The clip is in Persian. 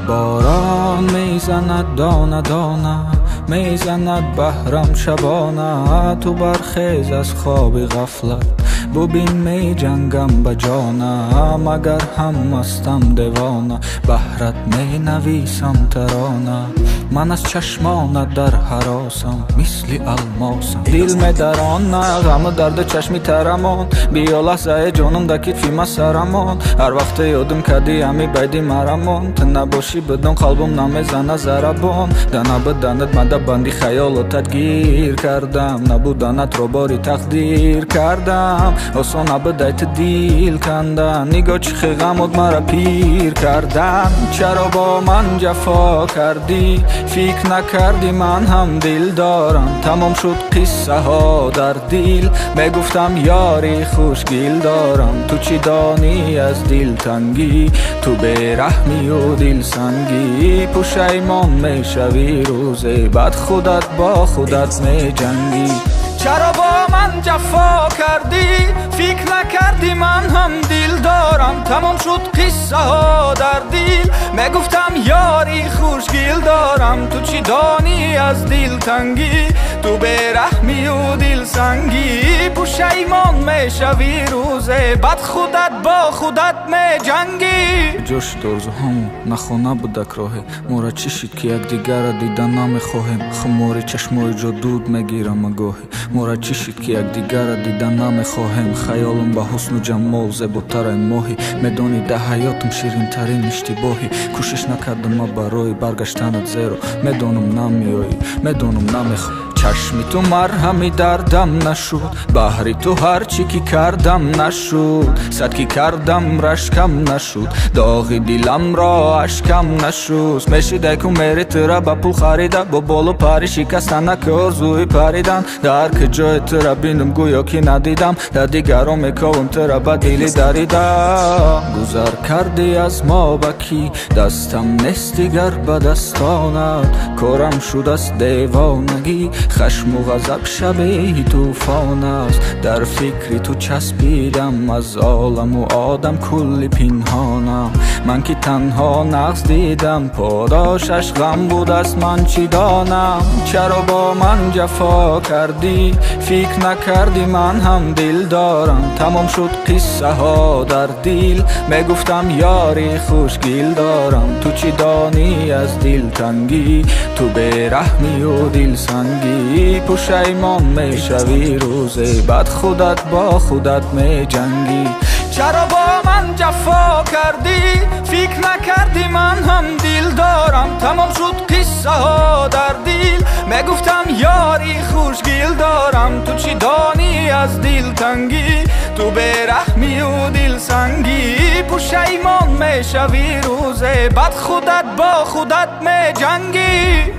باران میزند دانه دانه، میزند بهرم شبانه. تو برخیز از خواب غفلت، ببین می جنگم به جانه. مگر هم مستم دیوانه، بهرت می نویسم ترانه. من از چشمانت در هراسم، مثل الماسم. دل می درانه، غم درد چشمی ترمان. بیا لحظه جانمداکی فیما سرمان. هر وقت یادم کردی همی بیدی مرمان. تو نباشی بدون قلبم نمیزنه ضربان. دانه بدنت من بندی خیالاتت گیر کردم. نبودنت رو باری تقدیر کردم. آسان نبودیت دیل کندن. نگاه چی غمت مرا پیر کردن. چرا با من جفا کردی؟ فکر نکردی من هم دل دارم. تمام شد قصه ها در دل. میگفتم یاری خوشگل دارم. تو چی دانی از دل تنگی؟ تو بیرحمی و دل سنگی. پشیمان میشوی روزی بعد خودت با خودت می جنگی. چرا با من جفا کردی؟ فکر نکردی من هم دل دارم. تمام شد قصه ها در دل. میگفتم یاری خوشگل دارم. تو چی دانی از دل تنگی؟ تو بیرحمی و دل سنگی. پشیمان میشوی روزه بعد خودت با خودت می جنگی. جوش درزو همون نخونه بودک راهه. مورا چی شد که یک دیگر دیدن نمیخواهم. خماری چشمای جا دود میگیرم اگاهی. مورا چی شد که یک دیگر دیدن نمیخواهم. خیالم با حسن و جمال زیباتر این ماهی. میدانی ده حیاتم شیرین ترین اشتباهی. کوشش نکردم ما برای برگشتنت زیرو. میدانم نمیایی، میدانم نمیخوای. چشمی تو مرهمی دردم نشد. بحری تو هرچی که کردم نشد. صد که کردم رشکم نشد. داغی دلم را اشکم نشد. میشیده که میری ترا با پول خریده. با بالو پری شکستن که آرزوی پریدن. در که جای ترا بینم گویا که ندیدم. در دیگران میکوم ترا با دلی دریدم. گذر کردی از ما بکی، دستم نیست دیگر به دستانت. کارم شد از دیوانگی، خشم و غضب شبیه طوفان است. در فکری تو چسبیدم، از عالم و آدم کلی پنهانم. من که تنها نقص دیدم، پاداشش غم بود از من چی دانم. چرا با من جفا کردی؟ فکر نکردی من هم دل دارم. تمام شد قصه ها در دل. میگفتم یاری خوشگل دارم. تو چی دانی از دل تنگی؟ تو بیرحمی و دل سنگی. پشیمان میشوی روزی بعد خودت با خودت می جنگی. چرا با من جفا کردی؟ فکر نکردی من هم دل دارم. تمام شد قصه ها در دل. میگفتم یاری خوشگل دارم. تو چی دانی از دل تنگی؟ تو بیرحمی و دل سنگی. پشیمان میشوی روزی بعد خودت با خودت می جنگی.